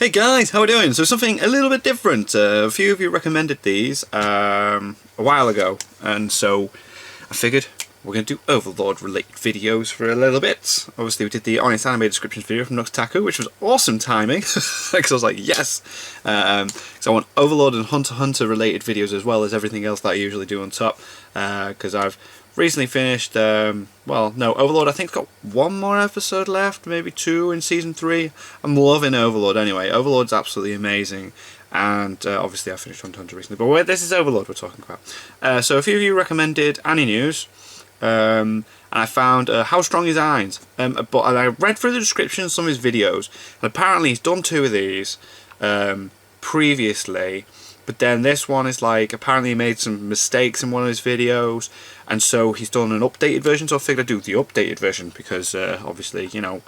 Hey guys, how are we doing? So something a little bit different. A few of you recommended these a while ago, and so I figured we're going to do Overlord related videos for a little bit. Obviously we did the Honest Anime descriptions video from Nuxtaku, which was awesome timing, because I was like, yes! So I want Overlord and Hunter x Hunter related videos as well as everything else that I usually do on top, because I've recently finished, Overlord I think got one more episode left, maybe two in Season 3. I'm loving Overlord anyway. Overlord's absolutely amazing, and obviously I finished Hunter x Hunter recently, but this is Overlord we're talking about. So a few of you recommended Annie News, and I found How Strong is Ainz, but I read through the description of some of his videos, and apparently he's done two of these previously. But then this one is like, apparently he made some mistakes in one of his videos, and so he's done an updated version, so I figured I'd do the updated version, because obviously, you know,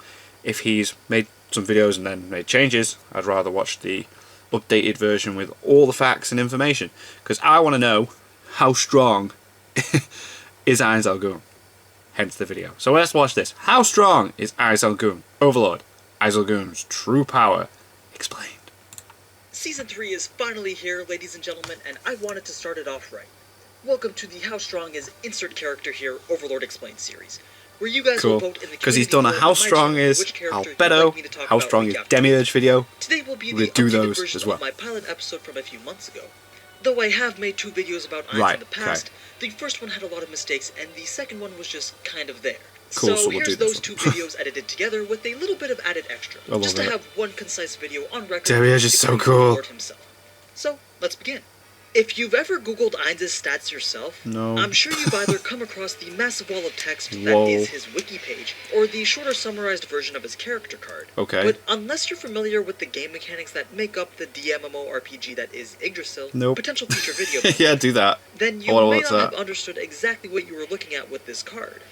if he's made some videos and then made changes, I'd rather watch the updated version with all the facts and information, because I want to know how strong is Ainz Ooal Gown, hence the video. So let's watch this. How strong is Ainz Ooal Gown? Overlord, Ainz Ooal Gown's true power explained. Season 3 is finally here, ladies and gentlemen, and I wanted to start it off right. Welcome to the How Strong is Insert Character Here Overlord Explained series, where you guys will vote in the because he's done a How Strong is Albedo, How Strong is Demiurge video. Today will be the updated version of my pilot episode from a few months ago. Though I have made two videos about Ainz in the past, the first one had a lot of mistakes, and the second one was just kind of there. Cool, so we'll here's those two videos edited together with a little bit of added extra, just to have one concise video on record. Demiurge is so cool. Himself. So let's begin. If you've ever Googled Ainz's stats yourself, I'm sure you've either come across the massive wall of text that is his wiki page, or the shorter summarized version of his character card. Okay. But unless you're familiar with the game mechanics that make up the DMMORPG that is Yggdrasil, potential future video yeah, do that. Then you may not have understood exactly what you were looking at with this card.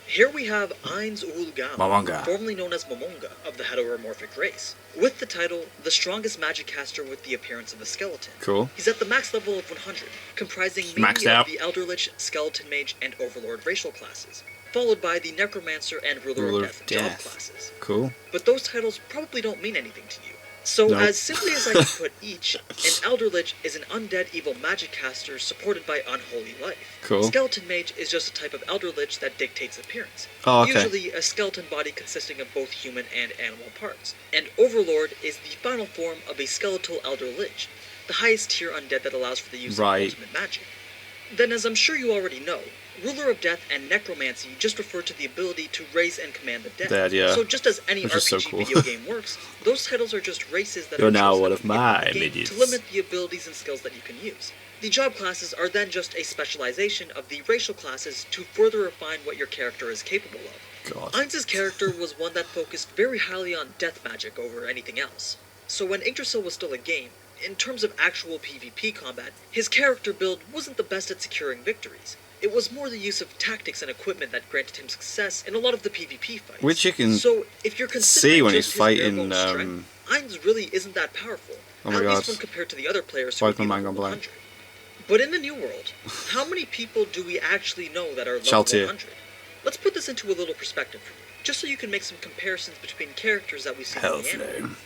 Here we have Ainz Ooal Gown, formerly known as Momonga, of the heteromorphic race, with the title, The Strongest Magic Caster with the Appearance of a Skeleton. Cool. He's at the max level of 100, comprising mainly of the Elder Lich, Skeleton Mage, and Overlord racial classes, followed by the Necromancer and Ruler of Death job classes. Cool. But those titles probably don't mean anything to you. So, as simply as I can put each, an Elder Lich is an undead evil magic caster supported by unholy life. Cool. Skeleton Mage is just a type of Elder Lich that dictates appearance. Usually a skeleton body consisting of both human and animal parts. And Overlord is the final form of a skeletal Elder Lich, the highest tier undead that allows for the use of ultimate magic. Then, as I'm sure you already know, Ruler of Death and Necromancy just refer to the ability to raise and command the dead. So just as any RPG video game works, those titles are just races that are now one of my minions to limit the abilities and skills that you can use. The job classes are then just a specialization of the racial classes to further refine what your character is capable of. Ainz's character was one that focused very highly on death magic over anything else. So when Yggdrasil was still a game, in terms of actual PvP combat, his character build wasn't the best at securing victories. It was more the use of tactics and equipment that granted him success in a lot of the PvP fights. Which you can if you're see when he's fighting. Ainz really isn't that powerful, at least when compared to the other players who are level 100. But in the New World, how many people do we actually know that are level 100? Let's put this into a little perspective for you, just so you can make some comparisons between characters that we've seen in the anime.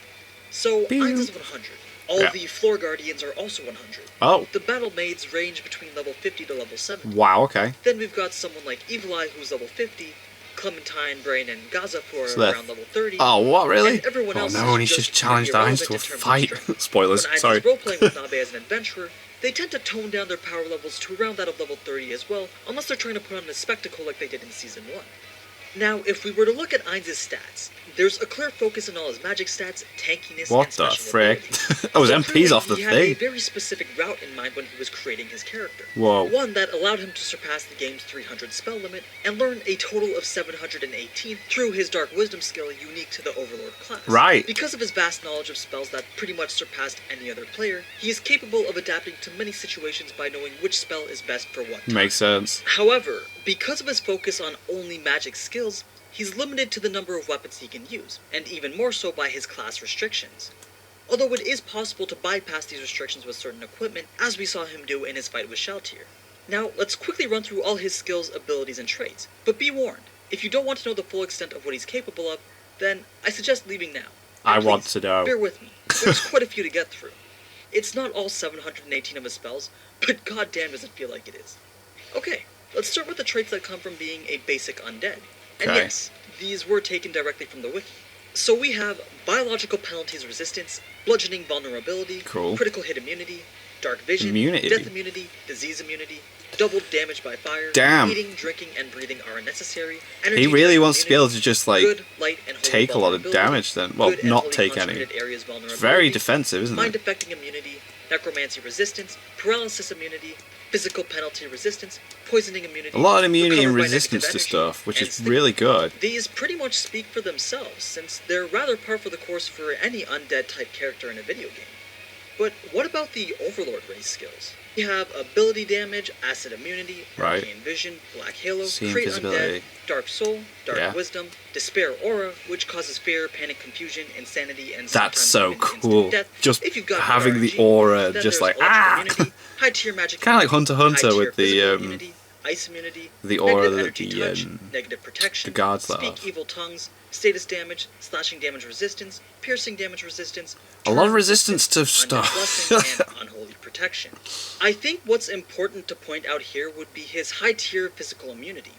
So Ainz is 100. All the Floor Guardians are also 100. The Battle Maids range between level 50 to level 70. Wow, okay. Then we've got someone like Evil Eye who's level 50, Clementine, Brain, and Gaza who are around level 30. Oh, what, really? And everyone else and he's just challenged Ainz to a fight. Spoilers, when sorry. When role-playing with Nabe as an adventurer, they tend to tone down their power levels to around that of level 30 as well, unless they're trying to put on a spectacle like they did in Season 1. Now, if we were to look at Ainz's stats, there's a clear focus on all his magic stats, tankiness, and special abilities. I was MPs off the thing. He had a very specific route in mind when he was creating his character. One that allowed him to surpass the game's 300 spell limit and learn a total of 718 through his Dark Wisdom skill unique to the Overlord class. Because of his vast knowledge of spells that pretty much surpassed any other player, he is capable of adapting to many situations by knowing which spell is best for what time. Makes sense. However, because of his focus on only magic skills, he's limited to the number of weapons he can use, and even more so by his class restrictions. Although it is possible to bypass these restrictions with certain equipment, as we saw him do in his fight with Shaltir. Now, let's quickly run through all his skills, abilities, and traits. But be warned, if you don't want to know the full extent of what he's capable of, then I suggest leaving now. I want to know. Bear with me. there's quite a few to get through. It's not all 718 of his spells, but goddamn does it feel like it is. Okay, let's start with the traits that come from being a basic undead. And yes, these were taken directly from the wiki. So we have biological penalties resistance, bludgeoning vulnerability, critical hit immunity, dark vision, death immunity, disease immunity, double damage by fire, eating, drinking, and breathing are necessary. He really wants to be able to just like take a lot of damage then. Well, not take any. It's very defensive, isn't it? Mind affecting immunity, necromancy resistance, paralysis immunity, physical penalty resistance, poisoning immunity. A lot of immunity and resistance to stuff, which is really good. These pretty much speak for themselves, since they're rather par for the course for any undead type character in a video game. But what about the Overlord race skills? We have ability damage, acid immunity, arcane vision, black halo, create undead, dark soul, dark wisdom, despair aura, which causes fear, panic, confusion, insanity, and that's so cool. Death. Just having the aura, just like high tier magic, kind of like Hunter x Hunter with the ice immunity, the aura that negative protection, the guards speak evil tongues, status damage, slashing damage resistance, piercing damage resistance, a lot of resistance to stuff, and unholy protection. I think what's important to point out here would be his high tier physical immunity.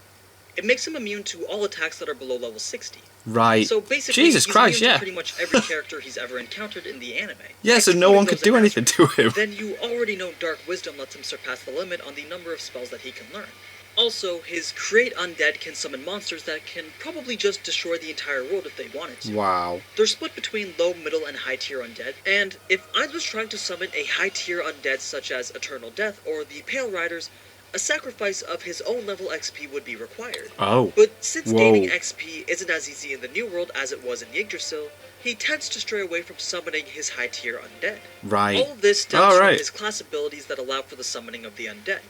It makes him immune to all attacks that are below level 60. Right. So basically, Jesus he's Christ, immune to pretty much every character he's ever encountered in the anime. Yeah, so no one could do anything to him. Then you already know Dark Wisdom lets him surpass the limit on the number of spells that he can learn. Also, his Create Undead can summon monsters that can probably just destroy the entire world if they wanted to. Wow. They're split between low, middle, and high tier undead, and if Ainz was trying to summon a high tier undead such as Eternal Death or the Pale Riders, a sacrifice of his own level XP would be required. Oh. But since gaining XP isn't as easy in the New World as it was in Yggdrasil, he tends to stray away from summoning his high tier undead. Right. All of this stems from his class abilities that allow for the summoning of the undead.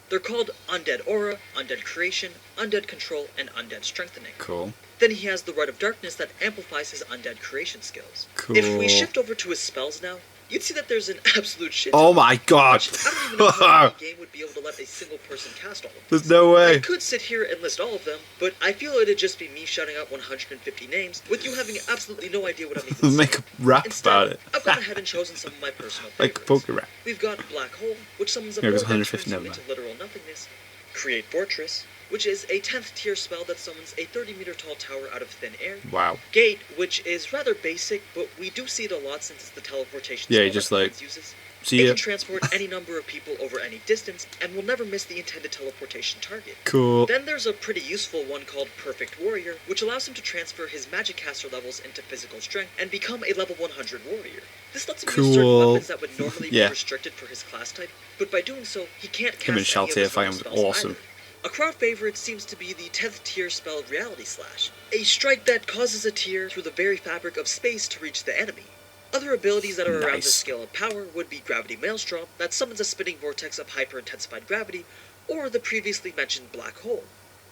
They're called Undead Aura, Undead Creation, Undead Control, and Undead Strengthening. Cool. Then he has the Rite of Darkness that amplifies his undead creation skills. Cool. If we shift over to his spells now, you'd see that there's an absolute shit. Oh my god! I don't even know how any game would be able to let a single person cast all of them. There's no way. I could sit here and list all of them, but I feel it'd just be me shouting out 150 names, with you having absolutely no idea what I'm even saying. Make a rap about it. I've gone ahead and chosen some of my personal favorites. Like poker rap. We've got Black Hole, which summons a board that turns you into literal nothingness. Create Fortress, which is a 10th tier spell that summons a 30-meter tall tower out of thin air. Wow. Gate, which is rather basic, but we do see it a lot since it's the teleportation spell just that like uses. See it can transport any number of people over any distance, and will never miss the intended teleportation target. Cool. Then there's a pretty useful one called Perfect Warrior, which allows him to transfer his magic caster levels into physical strength and become a level 100 warrior. This lets him use certain weapons that would normally be restricted for his class type, but by doing so, he can't cast any of his own spells awesome. either. A crowd favorite seems to be the 10th tier spell Reality Slash, a strike that causes a tear through the very fabric of space to reach the enemy. Other abilities that are around this scale of power would be Gravity Maelstrom, that summons a spinning vortex of hyper-intensified gravity, or the previously mentioned Black Hole.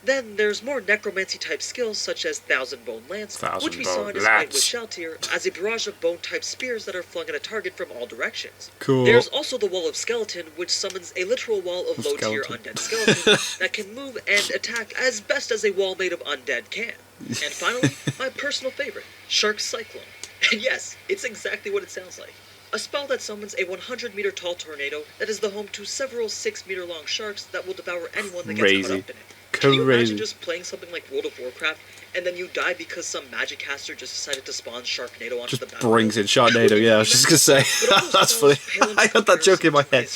Then there's more necromancy-type skills such as Thousand Bone Lance, which we saw in his fight with Shaltir, as a barrage of bone-type spears that are flung at a target from all directions. Cool. There's also the Wall of Skeleton, which summons a literal wall of low-tier undead skeletons that can move and attack as best as a wall made of undead can. And finally, my personal favorite, Shark Cyclone. And yes, it's exactly what it sounds like. A spell that summons a 100-meter tall tornado that is the home to several 6-meter long sharks that will devour anyone that gets caught up in it. Can you imagine just playing something like World of Warcraft, and then you die because some magic caster just decided to spawn Sharknado onto the battlefield? Just brings in Sharknado, yeah, I was just gonna say. That's funny. I got that joke in my head.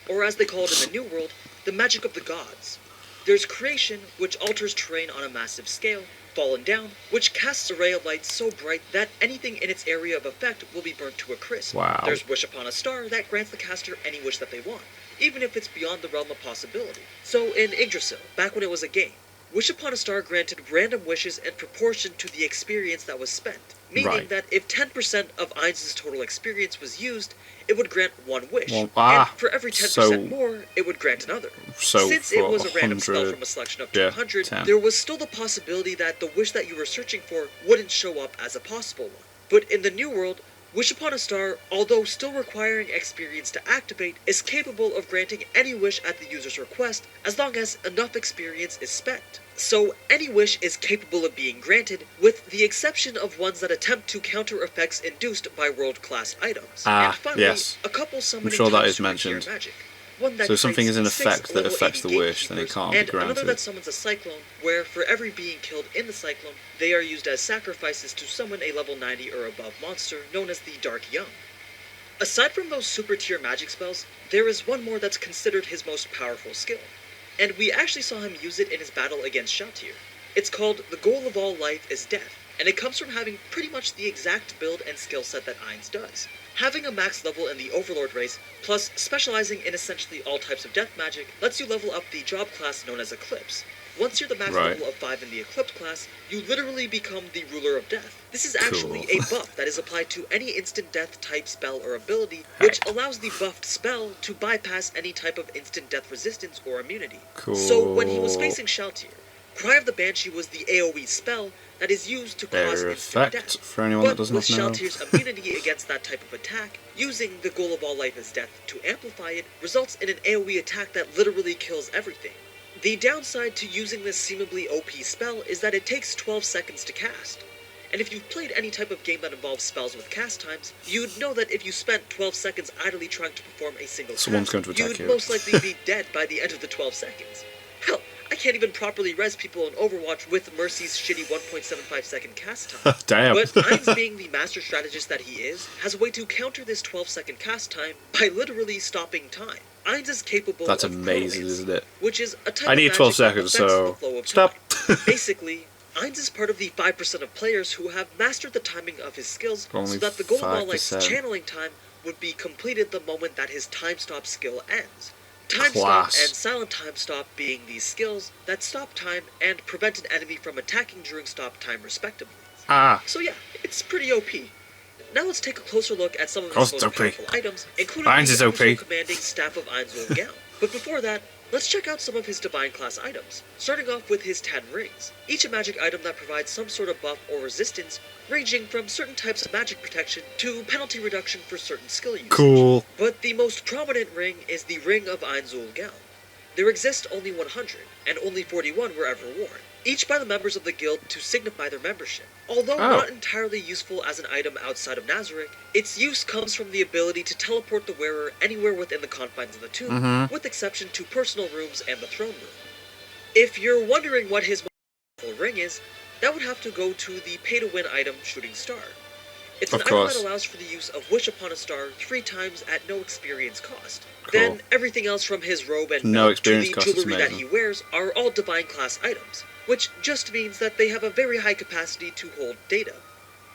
Or as they call it in the New World, the magic of the gods. There's Creation, which alters terrain on a massive scale. Fallen Down, which casts a ray of light so bright that anything in its area of effect will be burnt to a crisp. Wow. There's Wish Upon a Star that grants the caster any wish that they want, even if it's beyond the realm of possibility. So in Yggdrasil, back when it was a game, Wish Upon a Star granted random wishes in proportion to the experience that was spent, meaning that if 10% of Ainz's total experience was used, it would grant one wish, and for every 10% more, it would grant another. Since it was a random spell from a selection of 200, there was still the possibility that the wish that you were searching for wouldn't show up as a possible one. But in the New World, Wish Upon a Star, although still requiring experience to activate, is capable of granting any wish at the user's request as long as enough experience is spent. So any wish is capable of being granted, with the exception of ones that attempt to counter effects induced by world-class items. And finally, yes. a couple summoning I'm sure that types is to mentioned. Magic. One that So if something is in creates 6 effect that level affects 80 the wish, then it gatekeepers, can't be and another granted. that summons a Cyclone, where for every being killed in the Cyclone, they are used as sacrifices to summon a level 90 or above monster known as the Dark Young. Aside from those super tier magic spells, there is one more that's considered his most powerful skill, and we actually saw him use it in his battle against Shalltear. It's called The Goal of All Life is Death, and it comes from having pretty much the exact build and skill set that Ainz does. Having a max level in the Overlord race, plus specializing in essentially all types of death magic, lets you level up the job class known as Eclipse. Once you're the max level of 5 in the Eclipse class, you literally become the ruler of death. This is actually a buff that is applied to any instant death type spell or ability, which allows the buffed spell to bypass any type of instant death resistance or immunity. So when he was facing Shalltear, Cry of the Banshee was the AoE spell that is used to cause instant death. For anyone that But doesn't with know. Shalltear's immunity against that type of attack, using the Goal of All Life is Death to amplify it results in an AoE attack that literally kills everything. The downside to using this seemingly OP spell is that it takes 12 seconds to cast. And if you've played any type of game that involves spells with cast times, you'd know that if you spent 12 seconds idly trying to perform a single Someone's cast, going to attack you'd you. most likely be dead by the end of the 12 seconds. Hell, I can't even properly res people in Overwatch with Mercy's shitty 1.75 second cast time. Damn. But Ainz, being the master strategist that he is, has a way to counter this 12 second cast time by literally stopping time. Ainz is capable That's of amazing, chronomancy, isn't it? which is a type I need of 12 magic that seconds, affects so the flow of stop. time. Basically, Ainz is part of the 5% of players who have mastered the timing of his skills Only so that the Goal of All Life's 5%. channeling time would be completed the moment that his time stop skill ends. Time Class. Stop and Silent Time Stop being these skills that stop time and prevent an enemy from attacking during stop time respectively. So yeah, it's pretty OP. Now let's take a closer look at some of his most powerful items, including Ainz the is OP. commanding Staff of Ainz Ooal Gown. But before that, let's check out some of his Divine Class items, starting off with his 10 rings, each a magic item that provides some sort of buff or resistance, ranging from certain types of magic protection to penalty reduction for certain skill usage. Cool. But the most prominent ring is the Ring of Ainz Ooal Gown. There exist only 100, and only 41 were ever worn, each by the members of the guild to signify their membership. Although not entirely useful as an item outside of Nazarick, its use comes from the ability to teleport the wearer anywhere within the confines of the tomb, with exception to personal rooms and the throne room. If you're wondering what his most powerful ring is, that would have to go to the pay-to-win item Shooting Star. It's an item that allows for the use of Wish Upon a Star 3 times at no experience cost. Then everything else from his robe and belt to the jewelry that he wears are all Divine Class items, which just means that they have a very high capacity to hold data.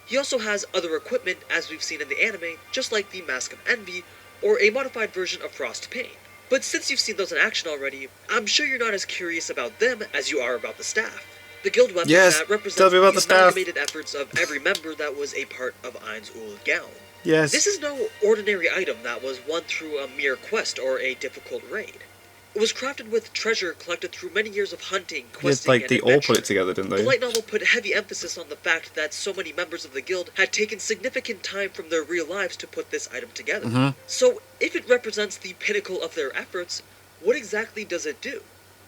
He also has other equipment, as we've seen in the anime, just like the Mask of Envy, or a modified version of Frost Pain. But since you've seen those in action already, I'm sure you're not as curious about them as you are about the staff. The guild weapon that represents the amalgamated efforts of every member that was a part of Ainz Ooal Gown. Yes. This is no ordinary item that was won through a mere quest or a difficult raid. It was crafted with treasure collected through many years of hunting, questing, and they all put it together, didn't they? The light novel put heavy emphasis on the fact that so many members of the guild had taken significant time from their real lives to put this item together. So, if it represents the pinnacle of their efforts, what exactly does it do?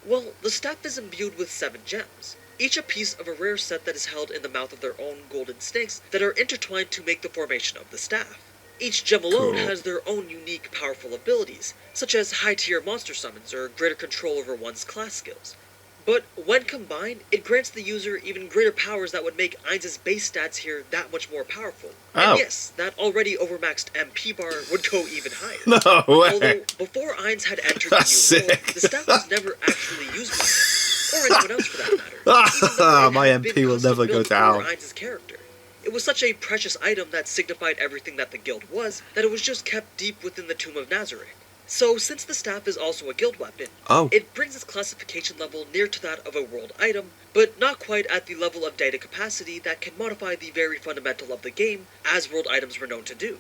Well, the staff is imbued with 7 gems, each a piece of a rare set that is held in the mouth of their own golden snakes that are intertwined to make the formation of the staff. Each gem alone has their own unique, powerful abilities, such as high-tier monster summons or greater control over one's class skills. But when combined, it grants the user even greater powers that would make Ainz's base stats here that much more powerful. And yes, that already overmaxed MP bar would go even higher. No way! Although, before Ainz had entered the new world, the staff was never actually used by him, or anyone else for that matter. My MP will never go down. Ainz's character. It was such a precious item that signified everything that the guild was, that it was just kept deep within the Tomb of Nazarick. So, since the staff is also a guild weapon, it brings its classification level near to that of a world item, but not quite at the level of data capacity that can modify the very fundamental of the game, as world items were known to do.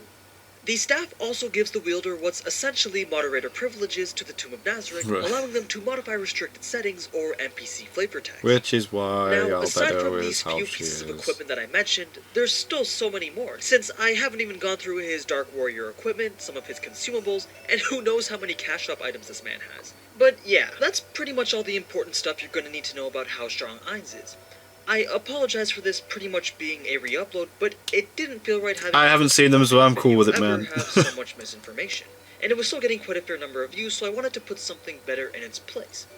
The staff also gives the wielder what's essentially moderator privileges to the Tomb of Nazareth, allowing them to modify restricted settings or NPC flavor text. Which is why now, aside Albedo from is these how few she pieces is. of equipment that I mentioned, there's still so many more, since I haven't even gone through his Dark Warrior equipment, some of his consumables, and who knows how many cash shop items this man has. But yeah, that's pretty much all the important stuff you're going to need to know about how strong Ainz is. I apologize for this pretty much being a re-upload, but it didn't feel right having... I haven't seen them, so I'm cool with it, man. have so much misinformation. And it was still getting quite a fair number of views, so I wanted to put something better in its place.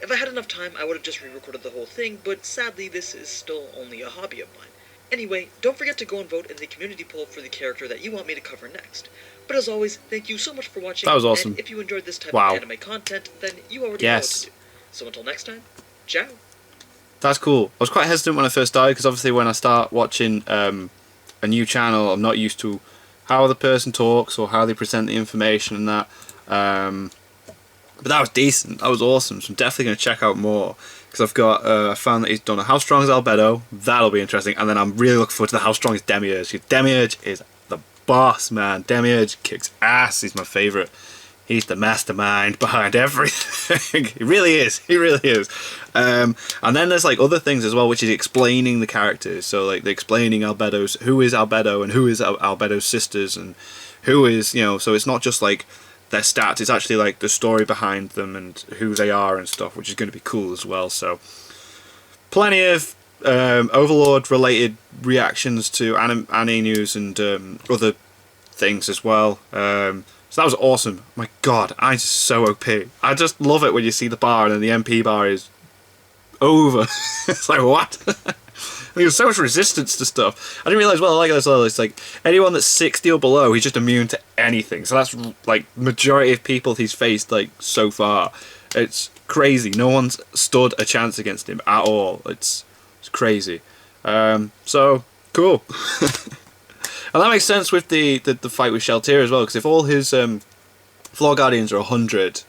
If I had enough time, I would have just re-recorded the whole thing, but sadly this is still only a hobby of mine. Anyway, don't forget to go and vote in the community poll for the character that you want me to cover next. But as always, thank you so much for watching. That was awesome. And if you enjoyed this type of anime content, then you already know what to do. So until next time, ciao! That's cool. I was quite hesitant when I first started, because obviously when I start watching a new channel, I'm not used to how the person talks or how they present the information and that. But that was decent. That was awesome. So I'm definitely going to check out more, because I've got I found that he's done a How Strong is Albedo. That'll be interesting. And then I'm really looking forward to the How Strong is Demiurge. Demiurge is the boss, man. Demiurge kicks ass. He's my favourite. He's the mastermind behind everything. He really is. He really is. And then there's like other things as well, which is explaining the characters. So like the explaining Albedo's, who is Albedo and who is Albedo's sisters and who is, you know, so it's not just like their stats, it's actually like the story behind them and who they are and stuff, which is going to be cool as well. So plenty of Overlord related reactions to anime news and other things as well. So that was awesome. My god, Ainz is so OP. I just love it when you see the bar and then the MP bar is over. It's like, what? There's so much resistance to stuff. I didn't realise, well, I like it as well, it's like, anyone that's 60 or below, he's just immune to anything. So that's, like, majority of people he's faced, like, so far. It's crazy. No one's stood a chance against him at all. It's crazy. So, cool. And that makes sense with the fight with Sheltir as well, because if all his Floor Guardians are 100,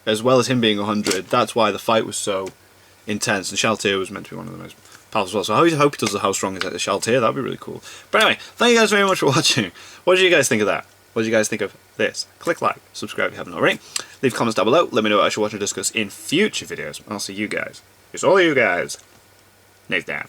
as well as him being 100, that's why the fight was so intense, and Sheltir was meant to be one of the most powerful as well. So I hope he does the How Strong is the Sheltir, that'd be really cool. But anyway, thank you guys very much for watching. What did you guys think of that? What did you guys think of this? Click like, subscribe if you haven't already. Leave comments down below, let me know what I should watch and discuss in future videos, and I'll see you guys, it's all you guys, next time.